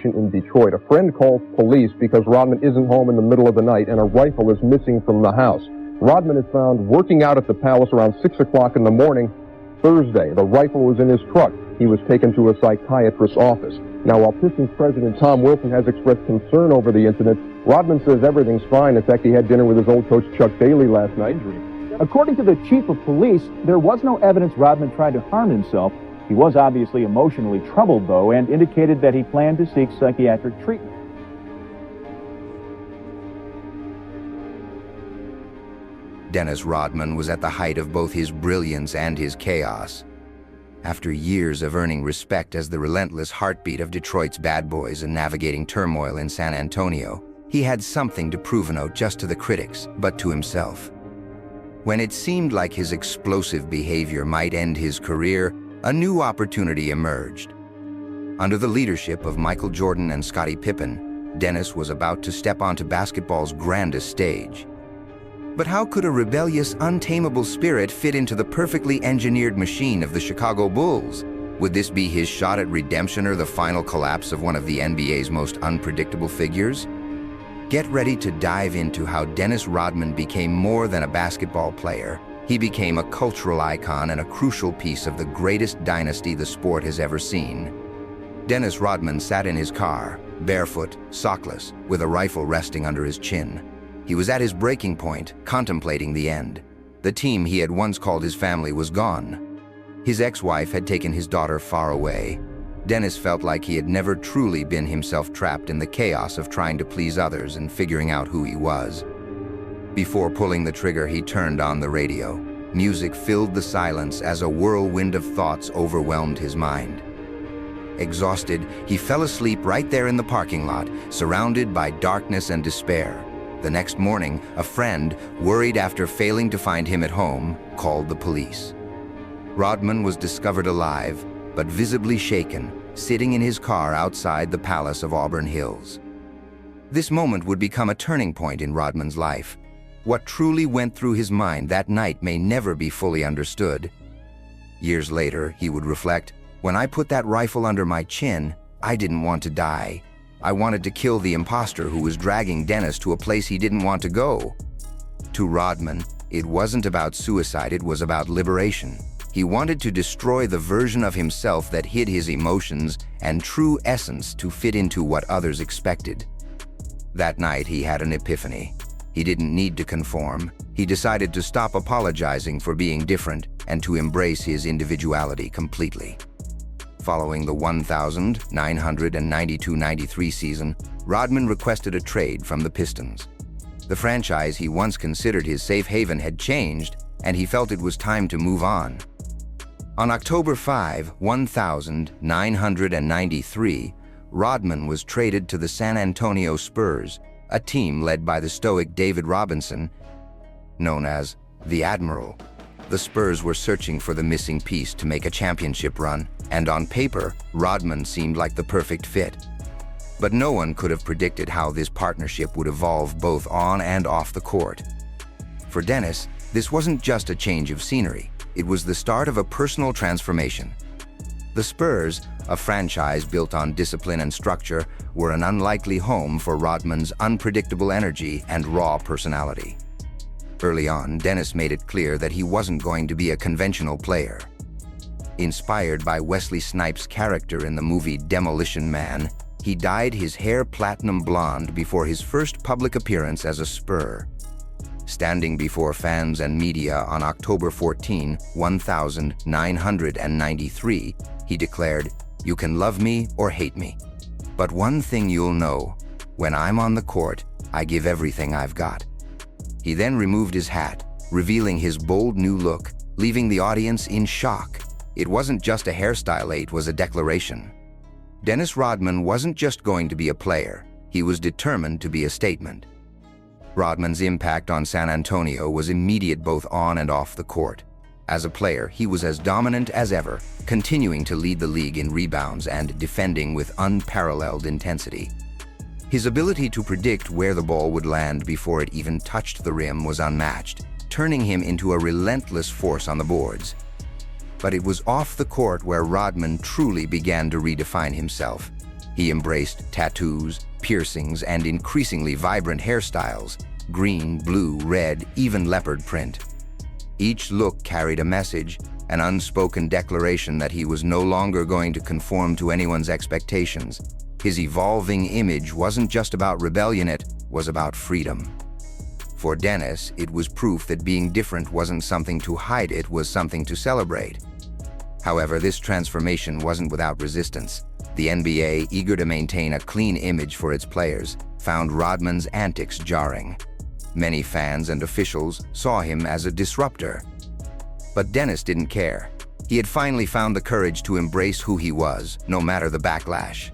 in Detroit. A friend calls police because Rodman isn't home in the middle of the night and a rifle is missing from the house. Rodman is found working out at the Palace around 6 o'clock in the morning Thursday. The rifle was in his truck. He was taken to a psychiatrist's office. Now, while Pistons president Tom Wilson has expressed concern over the incident, Rodman says everything's fine. In fact, he had dinner with his old coach Chuck Daly last night. According to the chief of police, there was no evidence Rodman tried to harm himself. He was obviously emotionally troubled, though, and indicated that he planned to seek psychiatric treatment. Dennis Rodman was at the height of both his brilliance and his chaos. After years of earning respect as the relentless heartbeat of Detroit's bad boys and navigating turmoil in San Antonio, he had something to prove not just to the critics, but to himself. When it seemed like his explosive behavior might end his career, a new opportunity emerged. Under the leadership of Michael Jordan and Scottie Pippen, Dennis was about to step onto basketball's grandest stage. But how could a rebellious, untamable spirit fit into the perfectly engineered machine of the Chicago Bulls? Would this be his shot at redemption or the final collapse of one of the NBA's most unpredictable figures? Get ready to dive into how Dennis Rodman became more than a basketball player. He became a cultural icon and a crucial piece of the greatest dynasty the sport has ever seen. Dennis Rodman sat in his car, barefoot, sockless, with a rifle resting under his chin. He was at his breaking point, contemplating the end. The team he had once called his family was gone. His ex-wife had taken his daughter far away. Dennis felt like he had never truly been himself, trapped in the chaos of trying to please others and figuring out who he was. Before pulling the trigger, he turned on the radio. Music filled the silence as a whirlwind of thoughts overwhelmed his mind. Exhausted, he fell asleep right there in the parking lot, surrounded by darkness and despair. The next morning, a friend, worried after failing to find him at home, called the police. Rodman was discovered alive, but visibly shaken, sitting in his car outside the Palace of Auburn Hills. This moment would become a turning point in Rodman's life. What truly went through his mind that night may never be fully understood. Years later, he would reflect, "When I put that rifle under my chin, I didn't want to die. I wanted to kill the imposter who was dragging Dennis to a place he didn't want to go." To Rodman, it wasn't about suicide, it was about liberation. He wanted to destroy the version of himself that hid his emotions and true essence to fit into what others expected. That night, he had an epiphany. He didn't need to conform. He decided to stop apologizing for being different and to embrace his individuality completely. Following the 1992-93 season, Rodman requested a trade from the Pistons. The franchise he once considered his safe haven had changed, and he felt it was time to move on. On October 5, 1993, Rodman was traded to the San Antonio Spurs, a team led by the stoic David Robinson, known as the Admiral. The Spurs were searching for the missing piece to make a championship run, and on paper, Rodman seemed like the perfect fit. But no one could have predicted how this partnership would evolve both on and off the court. For Dennis, this wasn't just a change of scenery. It was the start of a personal transformation. The Spurs, a franchise built on discipline and structure, were an unlikely home for Rodman's unpredictable energy and raw personality. Early on, Dennis made it clear that he wasn't going to be a conventional player. Inspired by Wesley Snipes' character in the movie Demolition Man, he dyed his hair platinum blonde before his first public appearance as a Spur. Standing before fans and media on October 14, 1993, he declared, "You can love me or hate me. But one thing you'll know, when I'm on the court, I give everything I've got." He then removed his hat, revealing his bold new look, leaving the audience in shock. It wasn't just a hairstyle, it was a declaration. Dennis Rodman wasn't just going to be a player, he was determined to be a statement. Rodman's impact on San Antonio was immediate both on and off the court. As a player, he was as dominant as ever, continuing to lead the league in rebounds and defending with unparalleled intensity. His ability to predict where the ball would land before it even touched the rim was unmatched, turning him into a relentless force on the boards. But it was off the court where Rodman truly began to redefine himself. He embraced tattoos, piercings, and increasingly vibrant hairstyles: green, blue, red, even leopard print. Each look carried a message, an unspoken declaration that he was no longer going to conform to anyone's expectations. His evolving image wasn't just about rebellion, it was about freedom. For Dennis, it was proof that being different wasn't something to hide, it was something to celebrate. However, this transformation wasn't without resistance. The NBA, eager to maintain a clean image for its players, found Rodman's antics jarring. Many fans and officials saw him as a disruptor. But Dennis didn't care. He had finally found the courage to embrace who he was, no matter the backlash.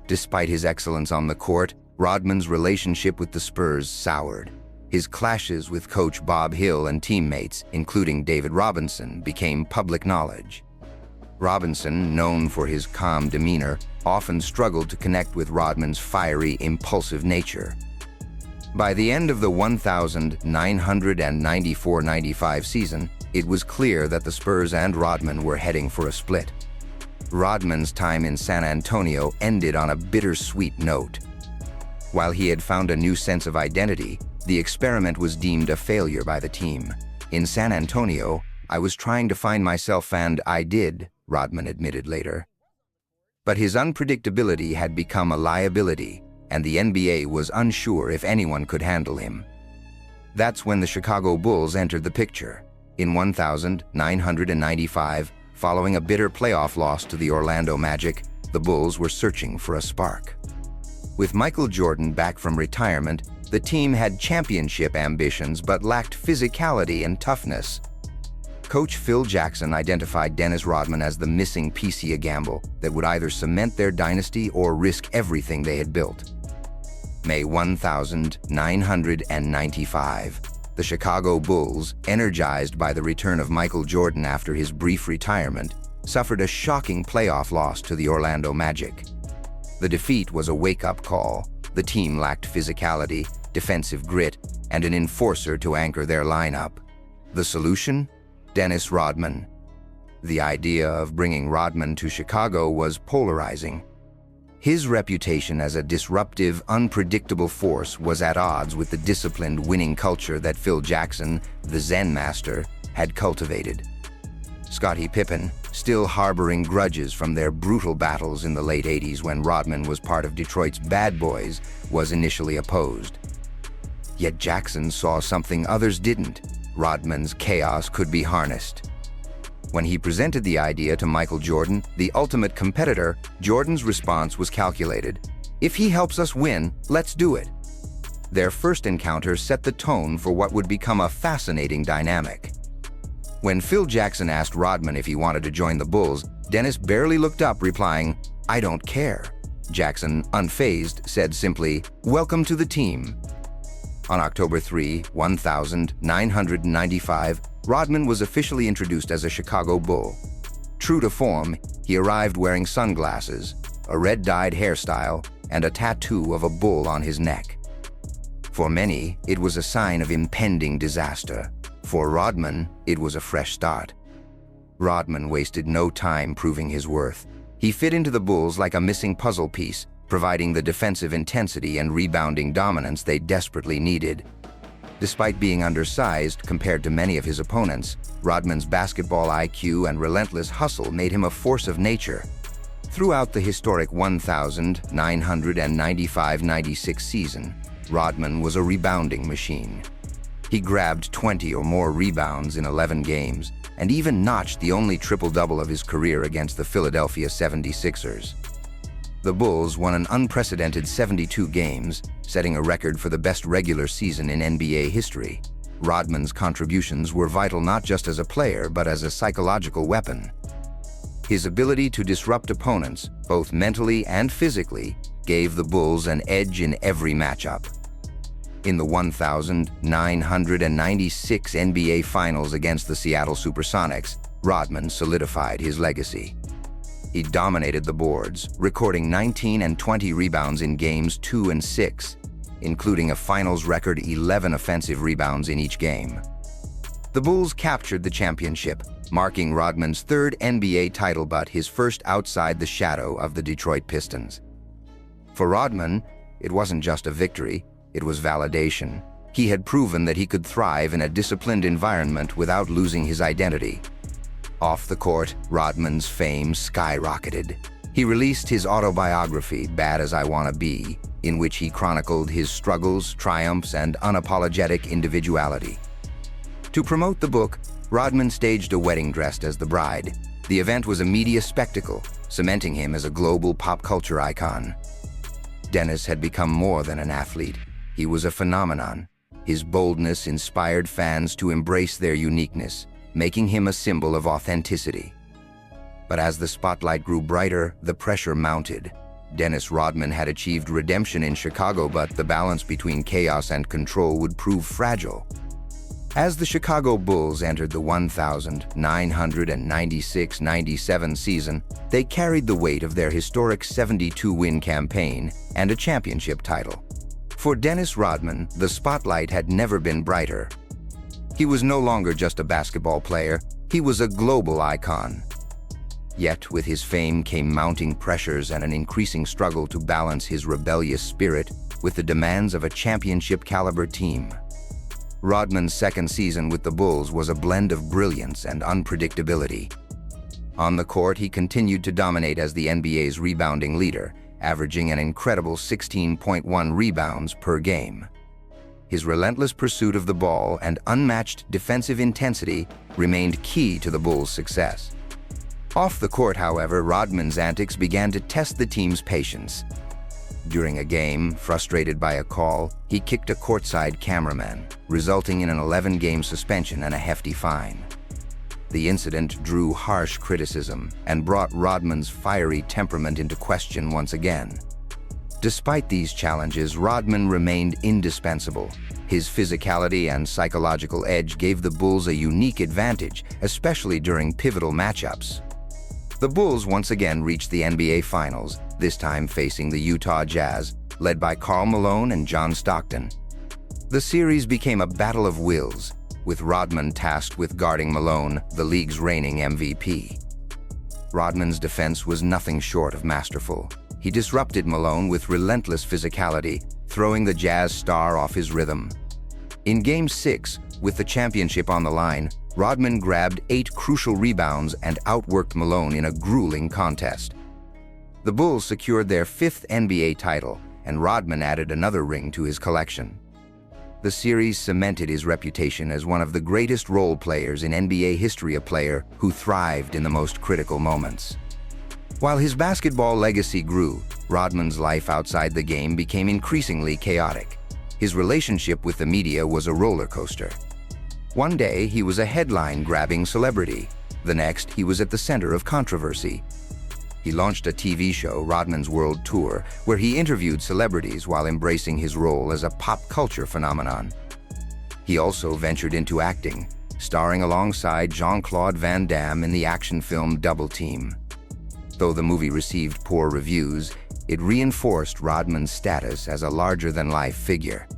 Despite his excellence on the court, Rodman's relationship with the Spurs soured. His clashes with coach Bob Hill and teammates, including David Robinson, became public knowledge. Robinson, known for his calm demeanor, often struggled to connect with Rodman's fiery, impulsive nature. By the end of the 1994-95 season, it was clear that the Spurs and Rodman were heading for a split. Rodman's time in San Antonio ended on a bittersweet note. While he had found a new sense of identity, the experiment was deemed a failure by the team. In San Antonio, I was trying to find myself, and I did, Rodman admitted later. But his unpredictability had become a liability, and the NBA was unsure if anyone could handle him. That's when the Chicago Bulls entered the picture. In 1995, following a bitter playoff loss to the Orlando Magic, the Bulls were searching for a spark. With Michael Jordan back from retirement, the team had championship ambitions but lacked physicality and toughness. Coach Phil Jackson identified Dennis Rodman as the missing piece in a gamble that would either cement their dynasty or risk everything they had built. May 1995. The Chicago Bulls, energized by the return of Michael Jordan after his brief retirement, suffered a shocking playoff loss to the Orlando Magic. The defeat was a wake-up call. The team lacked physicality, defensive grit, and an enforcer to anchor their lineup. The solution? Dennis Rodman. The idea of bringing Rodman to Chicago was polarizing. His reputation as a disruptive, unpredictable force was at odds with the disciplined, winning culture that Phil Jackson, the Zen master, had cultivated. Scottie Pippen, still harboring grudges from their brutal battles in the late 80s when Rodman was part of Detroit's Bad Boys, was initially opposed. Yet Jackson saw something others didn't. Rodman's chaos could be harnessed. When he presented the idea to Michael Jordan, the ultimate competitor, Jordan's response was calculated. If he helps us win, let's do it. Their first encounter set the tone for what would become a fascinating dynamic. When Phil Jackson asked Rodman if he wanted to join the Bulls, Dennis barely looked up, replying, "I don't care." Jackson, unfazed, said simply, "Welcome to the team." On October 3, 1995, Rodman was officially introduced as a Chicago Bull. True to form, he arrived wearing sunglasses, a red-dyed hairstyle, and a tattoo of a bull on his neck. For many, it was a sign of impending disaster. For Rodman, it was a fresh start. Rodman wasted no time proving his worth. He fit into the Bulls like a missing puzzle piece, providing the defensive intensity and rebounding dominance they desperately needed. Despite being undersized compared to many of his opponents, Rodman's basketball IQ and relentless hustle made him a force of nature. Throughout the historic 1995-96 season, Rodman was a rebounding machine. He grabbed 20 or more rebounds in 11 games, and even notched the only triple-double of his career against the Philadelphia 76ers. The Bulls won an unprecedented 72 games, setting a record for the best regular season in NBA history. Rodman's contributions were vital not just as a player, but as a psychological weapon. His ability to disrupt opponents, both mentally and physically, gave the Bulls an edge in every matchup. In the 1996 NBA Finals against the Seattle Supersonics, Rodman solidified his legacy. He dominated the boards, recording 19 and 20 rebounds in games 2 and 6, including a finals record 11 offensive rebounds in each game. The Bulls captured the championship, marking Rodman's third NBA title but his first outside the shadow of the Detroit Pistons. For Rodman, it wasn't just a victory, it was validation. He had proven that he could thrive in a disciplined environment without losing his identity. Off the court, Rodman's fame skyrocketed. He released his autobiography, Bad as I Wanna Be, in which he chronicled his struggles, triumphs, and unapologetic individuality. To promote the book, Rodman staged a wedding dressed as the bride. The event was a media spectacle, cementing him as a global pop culture icon. Dennis had become more than an athlete. He was a phenomenon. His boldness inspired fans to embrace their uniqueness, making him a symbol of authenticity. But as the spotlight grew brighter, the pressure mounted. Dennis Rodman had achieved redemption in Chicago, but the balance between chaos and control would prove fragile. As the Chicago Bulls entered the 1996-97 season, they carried the weight of their historic 72-win campaign and a championship title. For Dennis Rodman, the spotlight had never been brighter. He was no longer just a basketball player, he was a global icon. Yet, with his fame came mounting pressures and an increasing struggle to balance his rebellious spirit with the demands of a championship-caliber team. Rodman's second season with the Bulls was a blend of brilliance and unpredictability. On the court, he continued to dominate as the NBA's rebounding leader, averaging an incredible 16.1 rebounds per game. His relentless pursuit of the ball and unmatched defensive intensity remained key to the Bulls' success. Off the court, however, Rodman's antics began to test the team's patience. During a game, frustrated by a call, he kicked a courtside cameraman, resulting in an 11-game suspension and a hefty fine. The incident drew harsh criticism and brought Rodman's fiery temperament into question once again. Despite these challenges, Rodman remained indispensable. His physicality and psychological edge gave the Bulls a unique advantage, especially during pivotal matchups. The Bulls once again reached the NBA Finals, this time facing the Utah Jazz, led by Karl Malone and John Stockton. The series became a battle of wills, with Rodman tasked with guarding Malone, the league's reigning MVP. Rodman's defense was nothing short of masterful. He disrupted Malone with relentless physicality, throwing the Jazz star off his rhythm. In Game 6, with the championship on the line, Rodman grabbed 8 crucial rebounds and outworked Malone in a grueling contest. The Bulls secured their 5th NBA title, and Rodman added another ring to his collection. The series cemented his reputation as one of the greatest role players in NBA history, a player who thrived in the most critical moments. While his basketball legacy grew, Rodman's life outside the game became increasingly chaotic. His relationship with the media was a roller coaster. One day, he was a headline-grabbing celebrity. The next, he was at the center of controversy. He launched a TV show, Rodman's World Tour, where he interviewed celebrities while embracing his role as a pop culture phenomenon. He also ventured into acting, starring alongside Jean-Claude Van Damme in the action film Double Team. Though the movie received poor reviews, it reinforced Rodman's status as a larger-than-life figure.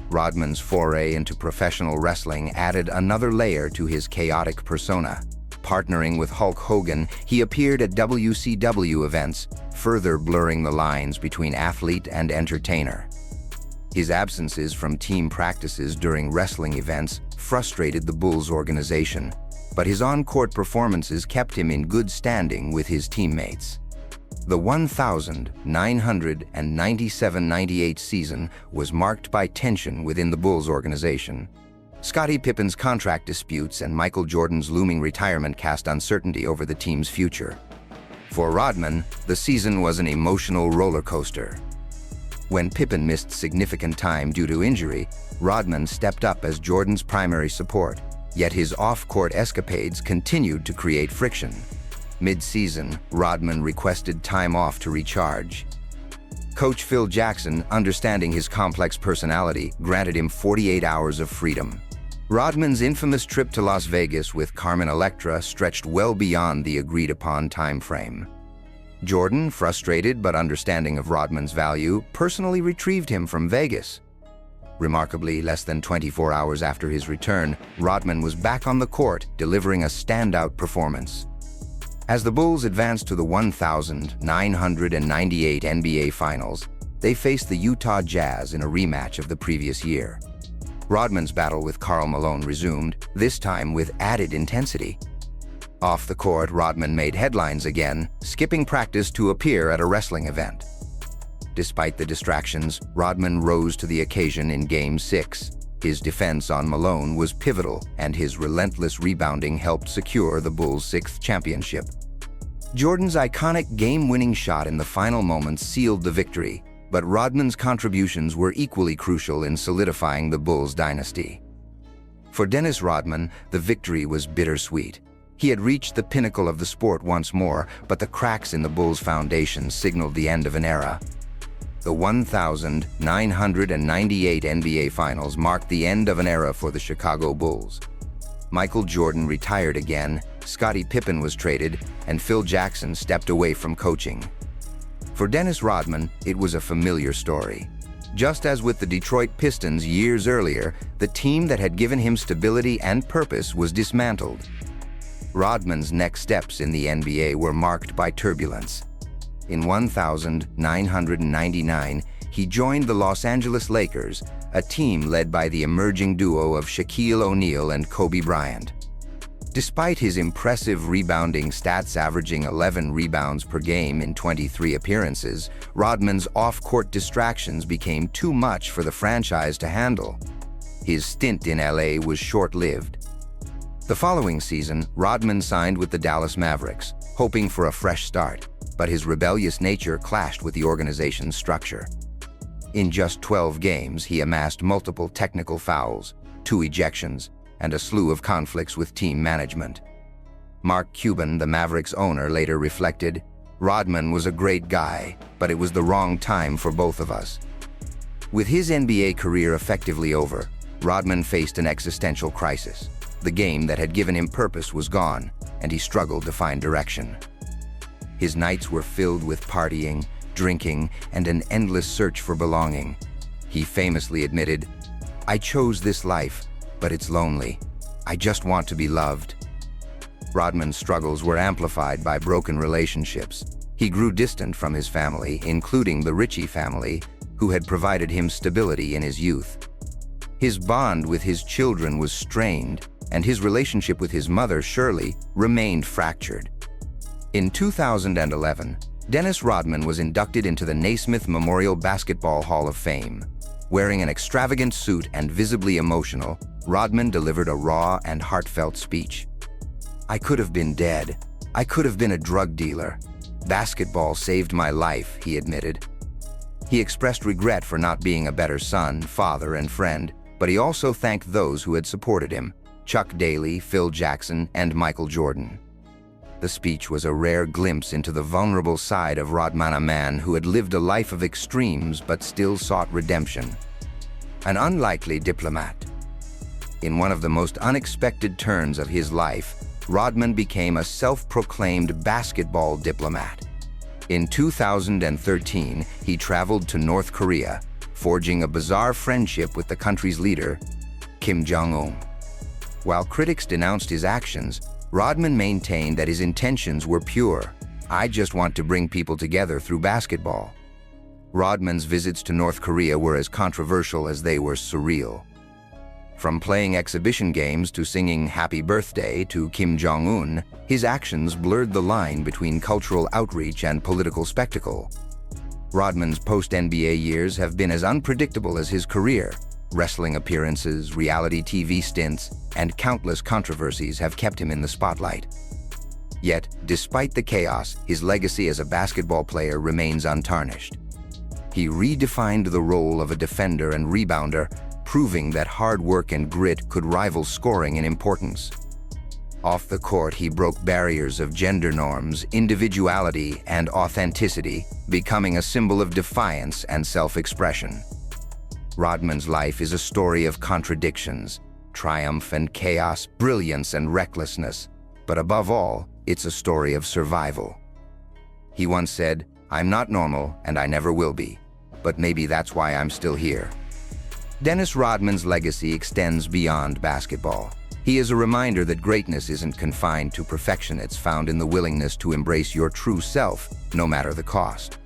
Rodman's foray into professional wrestling added another layer to his chaotic persona. Partnering with Hulk Hogan, he appeared at WCW events, further blurring the lines between athlete and entertainer. His absences from team practices during wrestling events frustrated the Bulls organization, but his on-court performances kept him in good standing with his teammates. The 1997-98 season was marked by tension within the Bulls organization. Scottie Pippen's contract disputes and Michael Jordan's looming retirement cast uncertainty over the team's future. For Rodman, the season was an emotional roller coaster. When Pippen missed significant time due to injury, Rodman stepped up as Jordan's primary support, yet his off-court escapades continued to create friction. Mid-season, Rodman requested time off to recharge. Coach Phil Jackson, understanding his complex personality, granted him 48 hours of freedom. Rodman's infamous trip to Las Vegas with Carmen Electra stretched well beyond the agreed-upon time frame. Jordan, frustrated but understanding of Rodman's value, personally retrieved him from Vegas. Remarkably, less than 24 hours after his return, Rodman was back on the court, delivering a standout performance. As the Bulls advanced to the 1998 NBA Finals, they faced the Utah Jazz in a rematch of the previous year. Rodman's battle with Karl Malone resumed, this time with added intensity. Off the court, Rodman made headlines again, skipping practice to appear at a wrestling event. Despite the distractions, Rodman rose to the occasion in Game 6. His defense on Malone was pivotal, and his relentless rebounding helped secure the Bulls' 6th championship. Jordan's iconic game-winning shot in the final moments sealed the victory, but Rodman's contributions were equally crucial in solidifying the Bulls' dynasty. For Dennis Rodman, the victory was bittersweet. He had reached the pinnacle of the sport once more, but the cracks in the Bulls' foundation signaled the end of an era. The 1998 NBA Finals marked the end of an era for the Chicago Bulls. Michael Jordan retired again, Scottie Pippen was traded, and Phil Jackson stepped away from coaching. For Dennis Rodman, it was a familiar story. Just as with the Detroit Pistons years earlier, the team that had given him stability and purpose was dismantled. Rodman's next steps in the NBA were marked by turbulence. In 1999, he joined the Los Angeles Lakers, a team led by the emerging duo of Shaquille O'Neal and Kobe Bryant. Despite his impressive rebounding stats averaging 11 rebounds per game in 23 appearances, Rodman's off-court distractions became too much for the franchise to handle. His stint in LA was short-lived. The following season, Rodman signed with the Dallas Mavericks, hoping for a fresh start, but his rebellious nature clashed with the organization's structure. In just 12 games, he amassed multiple technical fouls, 2 ejections, and a slew of conflicts with team management. Mark Cuban, the Mavericks owner, later reflected, "Rodman was a great guy, but it was the wrong time for both of us." With his NBA career effectively over, Rodman faced an existential crisis. The game that had given him purpose was gone, and he struggled to find direction. His nights were filled with partying, drinking, and an endless search for belonging. He famously admitted, "I chose this life, but it's lonely. I just want to be loved." Rodman's struggles were amplified by broken relationships. He grew distant from his family, including the Ritchie family, who had provided him stability in his youth. His bond with his children was strained, and his relationship with his mother, Shirley, remained fractured. In 2011, Dennis Rodman was inducted into the Naismith Memorial Basketball Hall of Fame. Wearing an extravagant suit and visibly emotional, Rodman delivered a raw and heartfelt speech. "I could have been dead. I could have been a drug dealer. Basketball saved my life," he admitted. He expressed regret for not being a better son, father, and friend, but he also thanked those who had supported him: Chuck Daly, Phil Jackson, and Michael Jordan. The speech was a rare glimpse into the vulnerable side of Rodman, a man who had lived a life of extremes but still sought redemption. An unlikely diplomat. In one of the most unexpected turns of his life, Rodman became a self-proclaimed basketball diplomat. In 2013, he traveled to North Korea, forging a bizarre friendship with the country's leader, Kim Jong-un. While critics denounced his actions, Rodman maintained that his intentions were pure. "I just want to bring people together through basketball." Rodman's visits to North Korea were as controversial as they were surreal. From playing exhibition games to singing "Happy Birthday" to Kim Jong-un, his actions blurred the line between cultural outreach and political spectacle. Rodman's post-NBA years have been as unpredictable as his career. Wrestling appearances, reality TV stints, and countless controversies have kept him in the spotlight. Yet, despite the chaos, his legacy as a basketball player remains untarnished. He redefined the role of a defender and rebounder, proving that hard work and grit could rival scoring in importance. Off the court, he broke barriers of gender norms, individuality, and authenticity, becoming a symbol of defiance and self-expression. Rodman's life is a story of contradictions, triumph and chaos, brilliance and recklessness, but above all, it's a story of survival. He once said, "I'm not normal and I never will be, but maybe that's why I'm still here." Dennis Rodman's legacy extends beyond basketball. He is a reminder that greatness isn't confined to perfection. It's found in the willingness to embrace your true self, no matter the cost.